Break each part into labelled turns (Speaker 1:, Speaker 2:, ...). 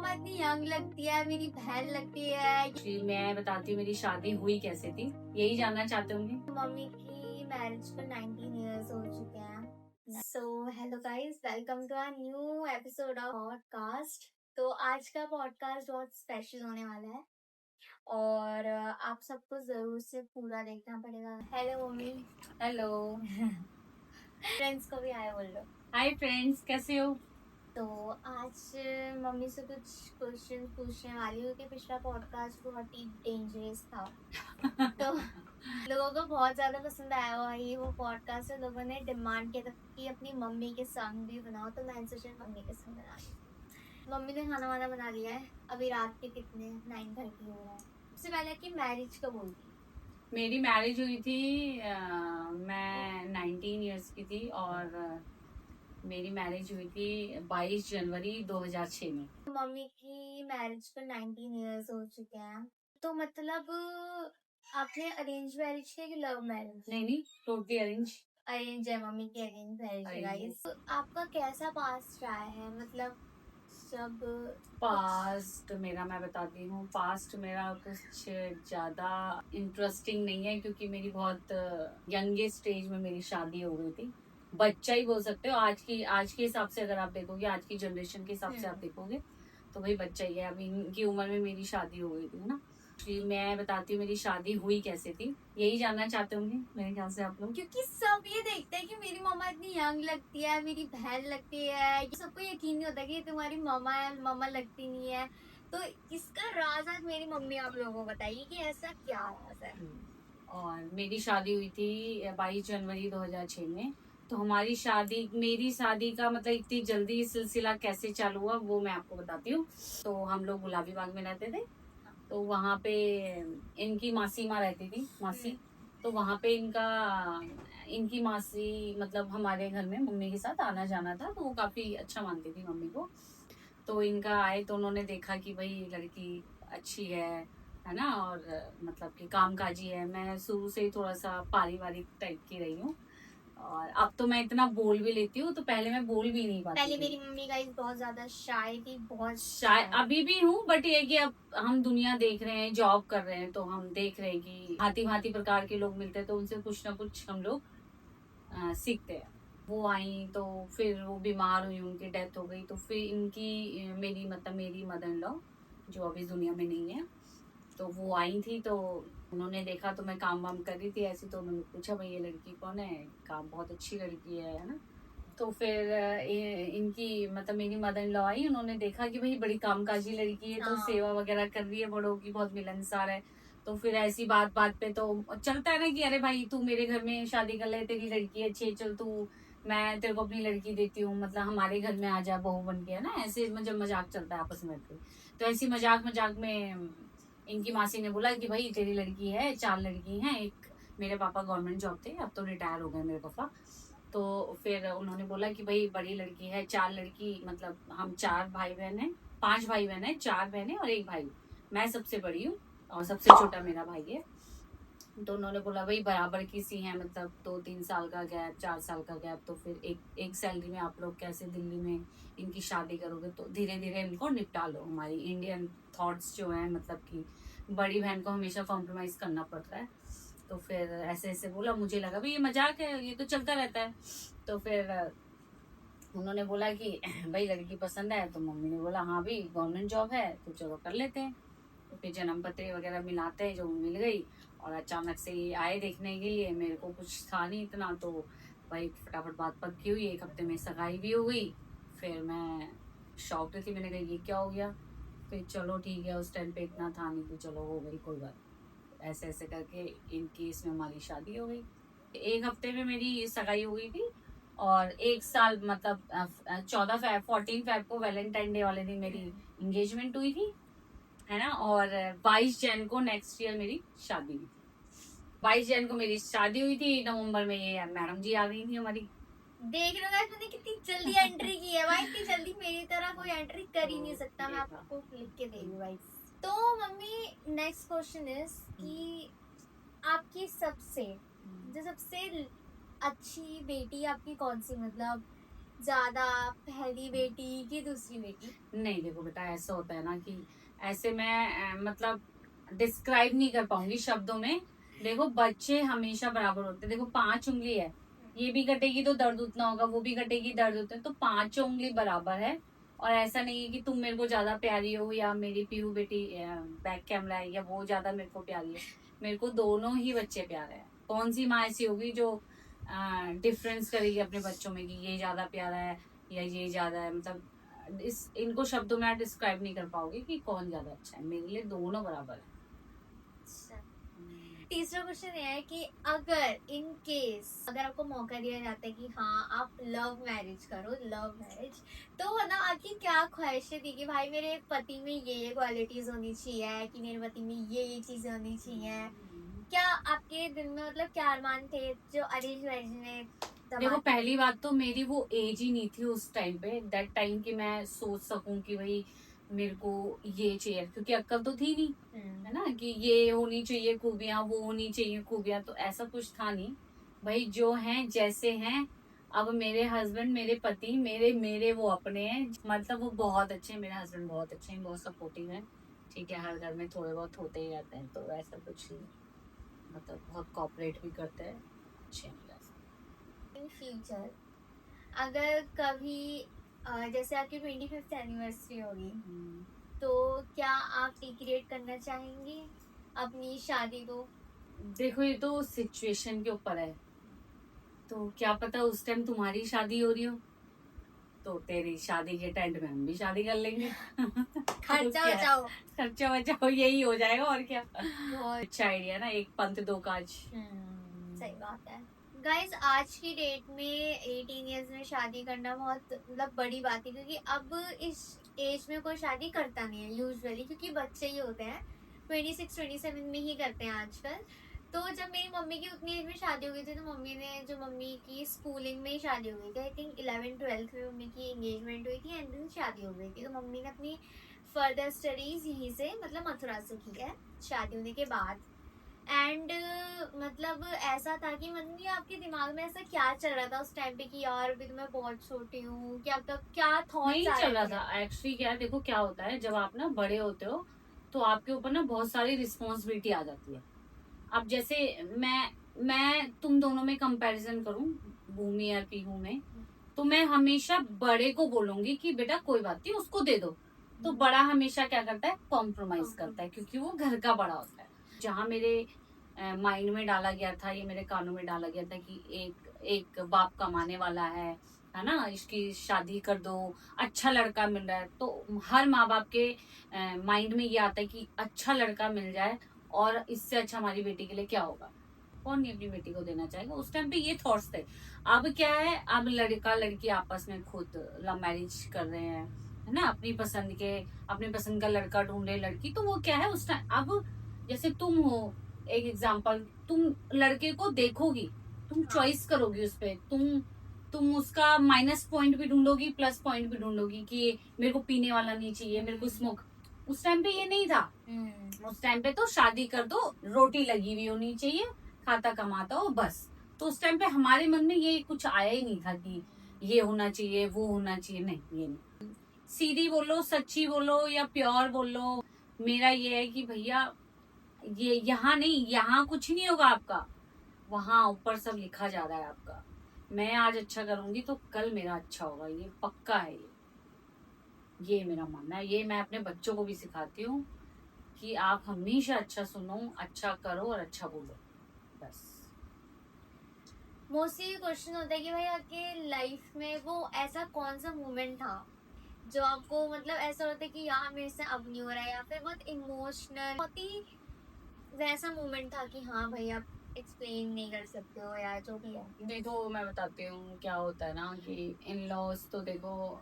Speaker 1: मम्मा इतनी यंग लगती है, मेरी बहन लगती है।
Speaker 2: मैं बताती हूँ मेरी शादी हुई कैसे थी, यही जानना चाहते होंगे।
Speaker 1: मम्मी की मैरिज को 19 इयर्स हो चुके हैं। So hello guys, welcome to our new episode of podcast. तो आज का पॉडकास्ट बहुत स्पेशल होने वाला है और आप सबको जरूर से पूरा देखना पड़ेगा। Hello mummy.
Speaker 2: हेलो
Speaker 1: फ्रेंड्स को भी हाय बोल लो।
Speaker 2: हाय फ्रेंड्स, कैसे हो?
Speaker 1: तो आज मम्मी से कुछ क्वेश्चन पूछने वाली हूँ कि पिछला पॉडकास्ट बहुत ही डेंजरस था। तो लोगों को बहुत ज्यादा पसंद आया हुआ ये वो पॉडकास्ट है। लोगों ने डिमांड किया था कि अपनी मम्मी के संग भी बनाओ, तो मैंने सोचा मम्मी के संग बना ली। मम्मी ने खाना वाना बना लिया है। अभी रात के कितने 9:30 हो रहा है। सबसे पहले कि मैरिज कब होगी?
Speaker 2: मेरी मैरिज हुई थी मैं 19 इयर्स की थी और मेरी मैरिज हुई थी 22 जनवरी 2006 में।
Speaker 1: मम्मी की मैरिज को 19 इयर्स हो चुके हैं। तो मतलब आपने अरेंज मैरिज किया कि लव मैरिज?
Speaker 2: नहीं, टोटली अरेंज।
Speaker 1: अरेंज है, मम्मी की अरेंज मैरिज है गाइस। तो आपका कैसा पास्ट रहा है? मतलब सब
Speaker 2: पास्ट मेरा मैं बताती हूँ, पास्ट मेरा कुछ ज्यादा इंटरेस्टिंग नहीं है क्योंकि मेरी बहुत यंगेस्ट एज में मेरी शादी हो गई थी। बच्चा ही बोल सकते हो, आज के हिसाब से अगर आप देखोगे, आज की जनरेशन के हिसाब से आप देखोगे तो भाई बच्चा ही है। अभी इनकी उम्र में मेरी शादी हो गई थी, है ना। मैं बताती हूँ मेरी शादी हुई कैसे थी, यही जानना चाहते होंगे मेरे ख्याल से आप लोग।
Speaker 1: क्योंकि सब ये देखते हैं कि मेरी मम्मा इतनी यंग लगती है, मेरी बहन लगती है। सबको यकीन नहीं होता कि तुम्हारी मम्मा है, मम्मा लगती नहीं है। तो इसका राज आज मेरी मम्मी आप लोगों को बताइए कि ऐसा क्या राज है।
Speaker 2: और मेरी शादी हुई थी 22 जनवरी 2006 में। तो मेरी शादी का मतलब इतनी जल्दी सिलसिला कैसे चालू हुआ वो मैं आपको बताती हूँ। तो हम लोग गुलाबी बाग में रहते थे, तो वहाँ पे इनकी मासी माँ रहती थी, मासी। तो वहाँ पे इनकी मासी मतलब हमारे घर में मम्मी के साथ आना जाना था, तो वो काफी अच्छा मानती थी मम्मी को। तो इनका आए तो उन्होंने देखा कि भाई लड़की अच्छी है ना, और मतलब कि कामकाजी है। मैं शुरू से ही थोड़ा सा पारिवारिक टाइप की रही हूँ और अब तो मैं इतना बोल भी लेती हूँ, तो पहले मैं बोल भी नहीं पाती
Speaker 1: पहले
Speaker 2: थी।
Speaker 1: मेरी मम्मी गाइस बहुत ज्यादा शाय थी, बहुत
Speaker 2: शायद अभी भी हूँ, बट ये कि अब हम दुनिया देख रहे हैं, जॉब कर रहे हैं, तो हम देख रहे हैं कि भांति भांति प्रकार के लोग मिलते हैं, तो उनसे कुछ ना कुछ हम लोग सीखते हैं। वो आई तो फिर वो बीमार हुई, उनकी डेथ हो गई। तो फिर मेरी मदर इन लॉ जो अभी दुनिया में नहीं है, तो वो आई थी। तो उन्होंने देखा तो मैं काम वाम कर रही थी ऐसी, तो उन्होंने पूछा भाई ये लड़की कौन है, काम बहुत अच्छी लड़की है ना। तो फिर इनकी मतलब मेरी मदर इन लॉ आई, उन्होंने देखा कि भाई बड़ी कामकाजी लड़की है, तो सेवा वगैरह कर रही है बड़ों की, बहुत मिलनसार है। तो फिर ऐसी बात बात पे तो चलता है ना कि अरे भाई तू मेरे घर में शादी कर ले, तेरी लड़की अच्छी है, चल तू मैं तेरे को अपनी लड़की देती हूँ, मतलब हमारे घर में आ जा बहू बन के, है ना। ऐसे जब मजाक चलता है आपस में तो ऐसी मजाक मजाक में इनकी मासी ने बोला कि भाई तेरी लड़की है, 4 लड़की हैं। एक मेरे पापा गवर्नमेंट जॉब थे, अब तो रिटायर हो गए मेरे पापा। तो फिर उन्होंने बोला कि भाई बड़ी लड़की है, 4 लड़की, मतलब हम 4 भाई बहन हैं, 5 भाई बहन है, 4 बहनें और 1 भाई। मैं सबसे बड़ी हूँ और सबसे छोटा मेरा भाई है। तो उन्होंने बोला भाई बराबर की सी है, मतलब 2-3 साल का गैप, 4 साल का गैप, तो फिर एक सैलरी में आप लोग कैसे दिल्ली में इनकी शादी करोगे, तो धीरे धीरे इनको निपटा लो। हमारी इंडियन थॉट्स जो है, मतलब कि बड़ी बहन को हमेशा कॉम्प्रोमाइज करना पड़ता है। तो फिर ऐसे ऐसे बोला, मुझे लगा भाई ये मजाक है, ये तो चलता रहता है। तो फिर उन्होंने बोला कि भाई लड़की पसंद है, तो मम्मी ने बोला हाँ भाई गवर्नमेंट जॉब है तो चलो कर लेते हैं। तो फिर जन्म पत्री वगैरह मिलाते हैं, जो मिल गई। और अचानक से ये आए देखने के लिए, मेरे को कुछ था नहीं इतना, तो भाई फटाफट बात पक्की हुई, 1 हफ्ते में सगाई भी हो गई। फिर मैं शॉक्ड थी, मैंने कहा ये क्या हो गया। फिर चलो ठीक है, उस टाइम पे इतना था नहीं कि चलो हो गई कोई बात। ऐसे ऐसे करके इनकी इसमें हमारी शादी हो गई। 1 हफ्ते में मेरी सगाई हो गई थी और 1 साल मतलब 14 फेब को वैलेंटाइन डे वाले दिन मेरी एंगेजमेंट हुई थी, है ना। और 22 जन को नेक्स्ट ईयर मेरी शादी हुई थी। 22 जन को मेरी शादी हुई थी, नवंबर में ये मैडम जी आ गई थी हमारी।
Speaker 1: देख लो गाइस, मैंने कितनी जल्दी एंट्री की है भाई। इतनी जल्दी मेरी तरह कोई एंट्री कर ही नहीं सकता। मैं आपको लिख के दे दूँ गाइस। तो मम्मी नेक्स्ट क्वेश्चन इज कि आपकी सबसे जो सबसे अच्छी बेटी आपकी कौन सी, मतलब ज्यादा, पहली बेटी की दूसरी बेटी?
Speaker 2: नहीं देखो बेटा, ऐसा होता है ना कि ऐसे मैं मतलब डिस्क्राइब नहीं कर पाऊंगी शब्दों में। देखो बच्चे हमेशा बराबर होते हैं। देखो 5 उंगली है, ये भी कटेगी तो दर्द उतना होगा, वो भी कटेगी दर्द उतना, तो 5 उंगली बराबर है। और ऐसा नहीं है कि तुम मेरे को ज्यादा प्यारी हो या मेरी पीहू बेटी बैक कैमरा है या वो ज्यादा मेरे को प्यारी है। मेरे को दोनों ही बच्चे प्यारे हैं। कौन सी माँ ऐसी होगी जो डिफरेंस करेगी अपने बच्चों में कि ये ज्यादा प्यारा है या ये ज्यादा है। मतलब इस इनको शब्दों में आप डिस्क्राइब नहीं कर पाओगे कि कौन ज्यादा अच्छा है। मेरे लिए दोनों बराबर है।
Speaker 1: अच्छा, तीसरा क्वेश्चन ये है कि अगर इन केस अगर आपको मौका दिया जाता है कि हाँ आप लव मैरिज करो, लव मैरिज, तो मतलब आपकी क्या ख्वाहिशें थी कि भाई मेरे पति में ये क्वालिटीज होनी चाहिए, कि मेरे पति में ये चीजें होनी चाहिए? क्या आपके दिल में मतलब क्या अरमान थे जो अरेंज मैरिज में
Speaker 2: देखो पहली बात तो मेरी वो एज ही नहीं थी उस टाइम पे, दैट टाइम कि मैं सोच सकूं कि भाई मेरे को ये चाहिए, क्योंकि अक्ल तो थी नहीं, है ना, कि ये होनी चाहिए खूबियां, वो होनी चाहिए खूबियां, तो ऐसा कुछ था नहीं। भाई जो हैं जैसे हैं। अब मेरे हस्बैंड, मेरे पति, मेरे मेरे वो अपने हैं, मतलब वो बहुत अच्छे हैं। मेरे हस्बैंड बहुत अच्छे हैं, बहुत सपोर्टिव हैं। ठीक है, हर घर में थोड़े बहुत होते ही रहते हैं, तो ऐसा कुछ नहीं, मतलब बहुत कॉपरेट भी करते हैं, अच्छे हैं मेरे husband।
Speaker 1: इन फ्यूचर अगर कभी जैसे आपकी 25th एनिवर्सरी होगी, तो क्या आप रिक्रिएट करना चाहेंगी अपनी शादी को?
Speaker 2: देखो ये तो सिचुएशन के ऊपर है। तो क्या पता उस टाइम तुम्हारी शादी हो रही हो, तो तेरी शादी के टेंट में हम भी शादी कर लेंगे। तो
Speaker 1: खर्चा
Speaker 2: क्या,
Speaker 1: बचाओ।
Speaker 2: खर्चा बचाओ, यही हो जाएगा और क्या।
Speaker 1: बहुत
Speaker 2: अच्छा आइडिया ना, एक पंथ दो काज।
Speaker 1: सही बात है। गाइस आज की डेट में 18 इयर्स में शादी करना बहुत मतलब बड़ी बात है, क्योंकि अब इस एज में कोई शादी करता नहीं है यूजुअली, क्योंकि बच्चे ही होते हैं 26-27 में ही करते हैं आजकल। तो जब मेरी मम्मी की उतनी एज में शादी हो गई थी, तो मम्मी की स्कूलिंग में ही शादी हो गई थी। आई थिंक 11-12 में मम्मी की एंगेजमेंट हुई थी एंड देन शादी हो गई थी। तो मम्मी ने अपनी फर्दर स्टडीज यहीं से मतलब मथुरा से की है शादी होने के बाद। एंड मतलब ऐसा था कि मतलब नहीं, आपके दिमाग में ऐसा क्या चल रहा था उस टाइम पे कि यार अभी तो मैं बहुत छोटी हूँ, क्या तब क्या थॉट्स
Speaker 2: नहीं
Speaker 1: आ
Speaker 2: चल
Speaker 1: रहे
Speaker 2: रहा
Speaker 1: थे?
Speaker 2: था एक्चुअली। क्या है, देखो क्या होता है, जब आप ना बड़े होते हो तो आपके ऊपर ना बहुत सारी रिस्पॉन्सिबिलिटी आ जाती है। अब जैसे मैं तुम दोनों में कंपैरिजन करूं, भूमि और पीहू में, तो मैं हमेशा बड़े को बोलूंगी कि बेटा कोई बात नहीं, उसको दे दो। तो बड़ा हमेशा क्या करता है, कॉम्प्रोमाइज करता है, क्योंकि वो घर का बड़ा होता है। जहाँ मेरे माइंड में डाला गया था, ये मेरे कानों में डाला गया था कि एक एक बाप कमाने वाला है ना, इसकी शादी कर दो, अच्छा लड़का मिल रहा है, तो हर माँ बाप के माइंड में ये आता है कि अच्छा लड़का मिल जाए और इससे अच्छा हमारी बेटी के लिए क्या होगा। कौन नहीं अपनी बेटी को देना चाहेगा। उस टाइम पे ये थॉट्स थे। अब क्या है, अब लड़का लड़की आपस में खुद लव मैरिज कर रहे हैं, है ना, अपनी पसंद का लड़का ढूंढ रहे लड़की। तो वो क्या है उस टाइम, अब जैसे तुम हो, एक एग्जाम्पल, तुम लड़के को देखोगी, तुम चॉइस करोगी उस पे, तुम उसका माइनस पॉइंट भी ढूंढोगी, प्लस पॉइंट भी ढूंढोगी कि मेरे को पीने वाला नहीं चाहिए, मेरे को स्मोक। उस टाइम पे ये नहीं था। उस टाइम पे तो शादी कर दो, रोटी लगी हुई होनी चाहिए, खाता कमाता हो बस। तो उस टाइम पे हमारे मन में ये कुछ आया ही नहीं था कि ये होना चाहिए, वो होना चाहिए, नहीं ये नहीं। सीधी बोलो, सच्ची बोलो या प्योर बोलो, मेरा ये है कि भैया ये यहाँ नहीं, यहाँ कुछ नहीं होगा आपका, वहां ऊपर सब लिखा जा रहा है आपका। मैं आज अच्छा करूंगी तो कल मेरा अच्छा होगा, ये पक्का है। ये मेरा मानना है, ये मैं अपने बच्चों को भी सिखाती हूँ कि आप हमेशा अच्छा सुनो, अच्छा करो और अच्छा बोलो, बस।
Speaker 1: मोस्टली क्वेश्चन होता है कि भाई आपके लाइफ में वो ऐसा कौन सा मोमेंट था जो आपको मतलब ऐसा होता है कि यार मेरे से अब नहीं हो रहा है, या फिर बहुत इमोशनल बहुत ही वैसा मोमेंट था कि हाँ भाई आप एक्सप्लेन नहीं कर सकते हो या जो भी है?
Speaker 2: देखो मैं बताती हूँ क्या होता है ना, कि इन लॉज तो देखो,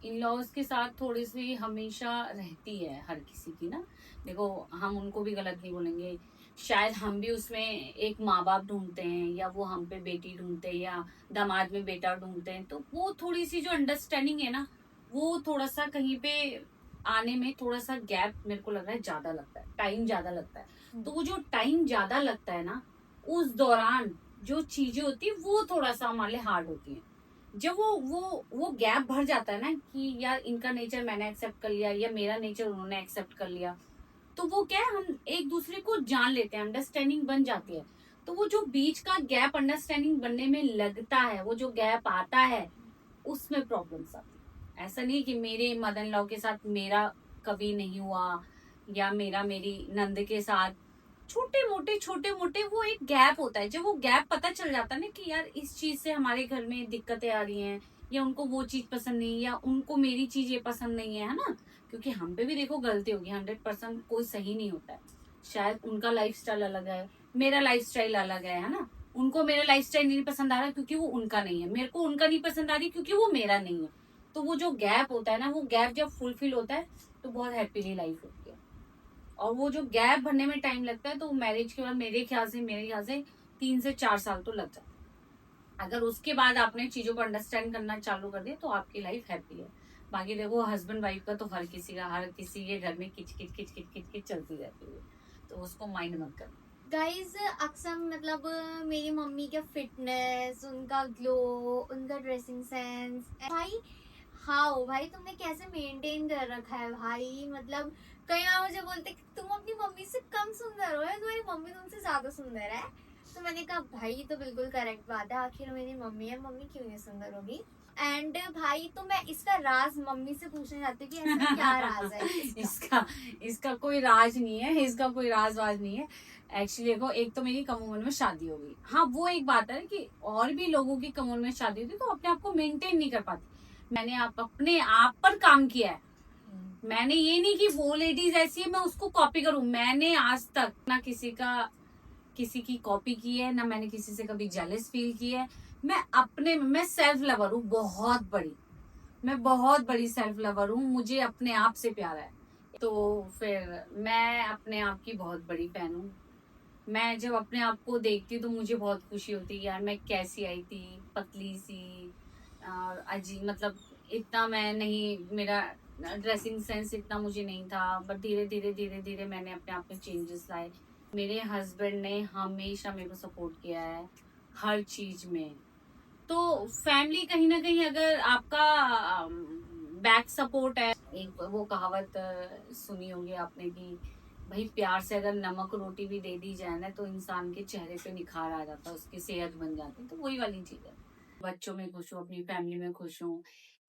Speaker 2: इन लॉज के साथ थोड़ी सी हमेशा रहती है हर किसी की ना। देखो हम उनको भी गलत नहीं बोलेंगे, शायद हम भी उसमें एक माँ बाप ढूंढते हैं, या वो हम पे बेटी ढूंढते हैं, या दामाद में बेटा ढूंढते हैं, तो वो थोड़ी सी जो अंडरस्टैंडिंग है ना, वो थोड़ा सा कहीं पे आने में थोड़ा सा गैप मेरे को लग रहा है, ज्यादा लगता है, टाइम ज्यादा लगता है। तो वो जो टाइम ज्यादा लगता है ना, उस दौरान जो चीजें होती है वो थोड़ा सा हमारे लिए हार्ड होती है। जब वो गैप भर जाता है ना कि यार इनका नेचर मैंने एक्सेप्ट कर लिया या मेरा नेचर उन्होंने एक्सेप्ट कर लिया, तो वो क्या है, हम एक दूसरे को जान लेते हैं, अंडरस्टैंडिंग बन जाती है। तो वो जो बीच का गैप अंडरस्टैंडिंग बनने में लगता है, वो जो गैप आता है, उसमें प्रॉब्लम्स आती है। ऐसा नहीं कि मेरे मदर इन लॉ के साथ मेरा कभी नहीं हुआ या मेरा मेरी नंद के साथ, छोटे मोटे वो एक गैप होता है। जब वो गैप पता चल जाता है ना कि यार इस चीज से हमारे घर में दिक्कतें आ रही हैं, या उनको वो चीज पसंद नहीं, या उनको मेरी चीज ये पसंद नहीं है ना, क्योंकि हम पे भी देखो गलती होगी, 100% कोई सही नहीं होता है। शायद उनका लाइफस्टाइल अलग है, मेरा लाइफस्टाइल अलग है ना। उनको मेरा लाइफस्टाइल नहीं पसंद आ रहा क्योंकि वो उनका नहीं है, मेरे को उनका नहीं पसंद आ रही क्योंकि वो मेरा नहीं है। तो वो जो गैप होता है ना, वो गैप जब फुलफिल होता है तो बहुत हैप्पीली लाइफ होती है। और वो जो गैप भरने में टाइम लगता है, तो मैरिज के बाद मेरे ख्याल से 3 से 4 साल तो लग जाता है। अगर उसके बाद आपने चीजों को अंडरस्टैंड करना चालू कर दिया तो आपकी लाइफ हैप्पी है। बाकी देखो हस्बैंड वाइफ का तो हर किसी के घर में किच किच किच किच किच किच चलती रहती है, तो उसको माइंड मत करना।
Speaker 1: गाइज अक्सर मतलब मेरी मम्मी का फिटनेस, उनका ग्लो, उनका ड्रेसिंग सेंस, भाई हाउ भाई तुमने कैसे मेंटेन कर रखा है भाई। मतलब कई बार मुझे बोलते कि तुम अपनी मम्मी से कम सुंदर हो, या तुम्हारी मम्मी तुमसे ज्यादा सुंदर है। तो मैंने कहा भाई ये तो बिल्कुल करेक्ट बात है, आखिर मेरी मम्मी है, मम्मी क्यों नहीं सुंदर होगी। एंड भाई तो मैं इसका राज मम्मी से पूछना चाहती हूँ कि ऐसा क्या राज है इसका।
Speaker 2: इसका कोई राज नहीं है, इसका कोई राज वाज नहीं है। एक्चुअली देखो, एक तो मेरी कम उम्र में शादी हो गई। हाँ, वो एक बात है कि और भी लोगों की कम उम्र में शादी होती तो अपने आप को मेंटेन नहीं कर पाती। मैंने अपने आप पर काम किया है। मैंने ये नहीं कि वो लेडीज ऐसी है मैं उसको कॉपी करूं। मैंने आज तक ना किसी की कॉपी की है, ना मैंने किसी से कभी जेलस फील की है। मैं सेल्फ लवर हूँ, मैं बहुत बड़ी सेल्फ लवर हूँ। मुझे अपने आप से प्यार है, तो फिर मैं अपने आप की बहुत बड़ी फैन हूँ। मैं जब अपने आप को देखती हूँ तो मुझे बहुत खुशी होती है, यार मैं कैसी आई थी, पतली सी और अजीब, मतलब इतना मैं नहीं, मेरा ड्रेसिंग सेंस इतना मुझे नहीं था, बट धीरे धीरे मैंने अपने आप में चेंजेस लाए। मेरे हस्बैंड ने हमेशा मेरे को सपोर्ट किया है हर चीज में। तो फैमिली कहीं ना कहीं, अगर आपका बैक सपोर्ट है, एक वो कहावत सुनी होगी आपने कि भाई प्यार से अगर नमक रोटी भी दे दी जाए ना तो इंसान के चेहरे पे निखार आ जाता है, उसकी सेहत बन जाती है। तो वही वाली चीज है, बच्चों में खुश हूँ, अपनी फैमिली में खुश हूँ,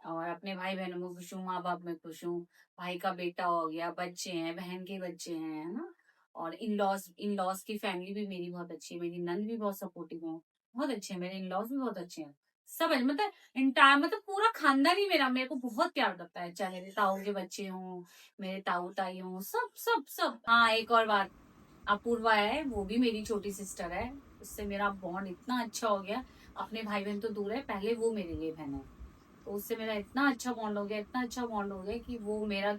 Speaker 2: और अपने भाई बहनों में खुश हूँ, माँ बाप में खुश हूँ। भाई का बेटा हो गया, बच्चे हैं, बहन के बच्चे हैं, है ना। और इन लॉज की फैमिली भी मेरी बहुत अच्छी है, मेरी नंद भी बहुत सपोर्टिव है, बहुत अच्छे हैं मेरे इन लॉज भी बहुत अच्छे हैं। सब है, मतलब इंटायर, मतलब पूरा खानदान ही मेरे को बहुत प्यार करता है, चाहे मेरे ताऊ के बच्चे हों, मेरे ताऊ ताई हों, सब सब सब। हाँ, एक और बात, अपूर्वा है, वो भी मेरी छोटी सिस्टर है। उससे मेरा बॉन्ड इतना अच्छा हो गया। अपने भाई बहन तो दूर है, पहले वो मेरे लिए बहन है, तो उससे मेरा इतना अच्छा बॉन्ड हो गया, इतना अच्छा बॉन्ड हो गया कि वो मेरा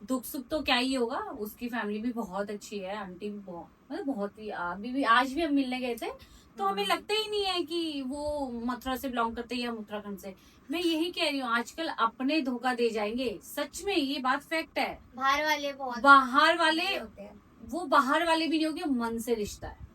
Speaker 2: दुख सुख तो क्या ही होगा। उसकी फैमिली भी बहुत अच्छी है, आंटी भी बहुत, मतलब बहुत ही, अभी भी आज भी हम मिलने गए थे तो हमें लगता ही नहीं है कि वो मथुरा से बिलोंग करते हैं या उत्तराखंड से। मैं यही कह रही हूँ, आजकल अपने धोखा दे जाएंगे, सच में ये बात फैक्ट है।
Speaker 1: बाहर वाले बहुत
Speaker 2: बाहर वाले
Speaker 1: होते हैं।
Speaker 2: वो बाहर वाले भी नहीं होंगे, मन से रिश्ता है।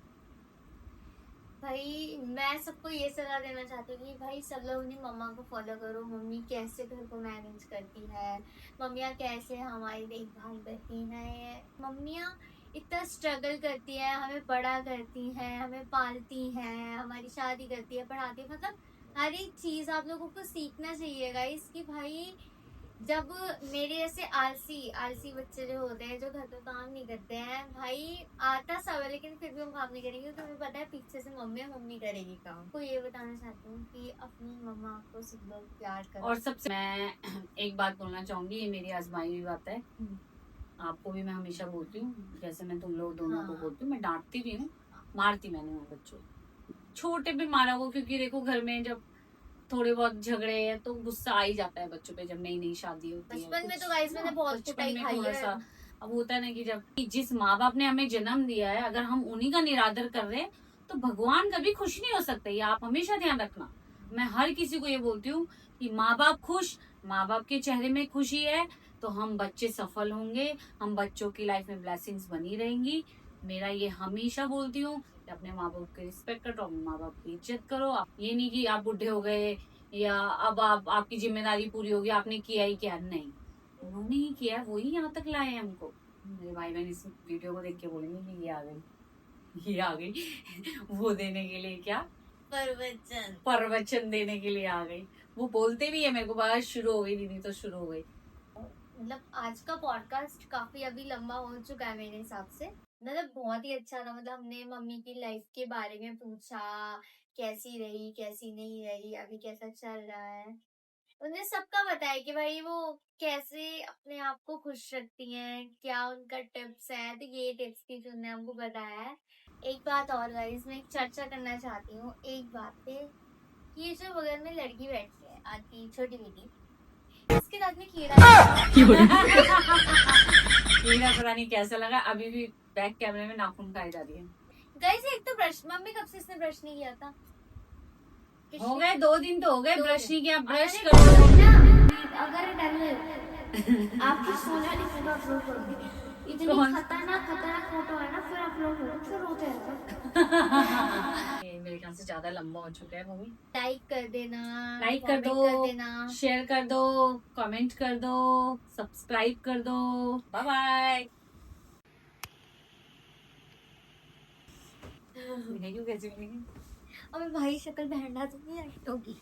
Speaker 1: भाई मैं सबको ये सलाह देना चाहती हूँ कि भाई सब लोग अपनी मम्मा को फॉलो करो। मम्मी कैसे घर को मैनेज करती है, मम्मियाँ कैसे हमारी देखभाल करती हैं, मम्मियाँ इतना स्ट्रगल करती है, हमें बड़ा करती हैं, हमें पालती हैं, हमारी शादी करती है, पढ़ाती है। मतलब हर एक चीज़ आप लोगों को सीखना चाहिए गाइस कि भाई जब मेरे जैसे आलसी आलसी बच्चे जो होते हैं, जो घर का काम नहीं करते हैं, भाई आता सब है लेकिन फिर भी हम काम नहीं करेंगे क्योंकि तुम्हें पता है पीछे से मम्मी करेगी काम। तो ये बताना चाहती हूँ कि अपनी मम्मा को सब लोग प्यार करो। और सबसे
Speaker 2: मैं एक बात बोलना चाहूंगी, ये मेरी आजमाई हुई बात है, आपको भी मैं हमेशा बोलती हूँ, जैसे मैं तुम लोग दोनों को बोलती हूँ, मैं डांटती भी हूँ, मारती मैंने हूँ बच्चों छोटे पे मारा वो, क्योंकि देखो घर में जब थोड़े बहुत झगड़े हैं तो गुस्सा आ ही जाता है बच्चों पे, जब नई नई शादी होती है।
Speaker 1: बचपन में तो गाइस मैंने बहुत कुटाई खाई है।
Speaker 2: अब होता है ना कि जब जिस माँ बाप ने हमें जन्म दिया है, अगर हम उन्हीं का निरादर कर रहे हैं तो भगवान कभी खुश नहीं हो सकते, ये आप हमेशा ध्यान रखना। मैं हर किसी को ये बोलती हूँ कि माँ बाप खुश, माँ बाप के चेहरे में खुशी है तो हम बच्चे सफल होंगे, हम बच्चों की लाइफ में ब्लेसिंग्स बनी रहेंगी। मेरा ये हमेशा बोलती हूँ कि अपने माँ बाप की रिस्पेक्ट करो, अपने माँ बाप की इज्जत करो। ये नहीं कि आप बुढ़े हो गए या अब आपकी जिम्मेदारी पूरी होगी, आपने किया ही क्या? नहीं, उन्होंने ही किया, वही यहाँ तक लाए हैं हमको। मेरे भाई बहन इस वीडियो को देख के बोलेंगे कि ये आ गई वो देने के लिए, क्या प्रवचन देने के लिए आ गई। वो बोलते भी है मेरे को, बस शुरू हो गई दीदी, तो शुरू हो गई।
Speaker 1: मतलब आज का पॉडकास्ट काफी अभी लंबा हो चुका है मेरे हिसाब से। मतलब बहुत ही अच्छा था। मतलब हमने मम्मी की लाइफ के बारे में पूछा, कैसी रही कैसी नहीं रही, अभी कैसा चल रहा है। उन्हें सबका बताया कि भाई वो कैसे अपने आप को खुश रखती हैं, क्या उनका टिप्स है। तो ये टिप्स की जो उन्होंने हमको बताया है। एक बात और गाइस, मैं एक चर्चा करना चाहती हूँ एक बात पे। कि ये जो बगल में लड़की बैठी है आपकी छोटी बेटी, इसके दांत में कीड़ा है।
Speaker 2: कीड़ा पता नहीं कैसा लगा, अभी भी बैक कैमरे में नाखून खाई जा रही है।
Speaker 1: गाइस एक तो ब्रश, मम्मी कब से इसने ब्रश नहीं किया था?
Speaker 2: हो गए 2 दिन तो हो गए
Speaker 1: 2
Speaker 2: ब्रश नहीं किया, ब्रश
Speaker 1: अरे
Speaker 2: करो
Speaker 1: ना, अगर डर आपकी सोनिया ने फोटो अपलोड कर दी। इतनी
Speaker 2: कौन?
Speaker 1: खतरनाक खतरनाक फोटो है ना, फिर अपलोड करो फिर रोते रहते।
Speaker 2: ये मेरे ख्याल से ज्यादा लंबा हो चुका है मम्मी।
Speaker 1: लाइक कर देना,
Speaker 2: लाइक कर
Speaker 1: कमेंट
Speaker 2: दो,
Speaker 1: कर देना,
Speaker 2: शेयर कर दो, कमेंट कर दो, सब्सक्राइब कर दो। Bye bye. कैसे मिलेंगे?
Speaker 1: अबे भाई शक्ल बहना तो नहीं होगी।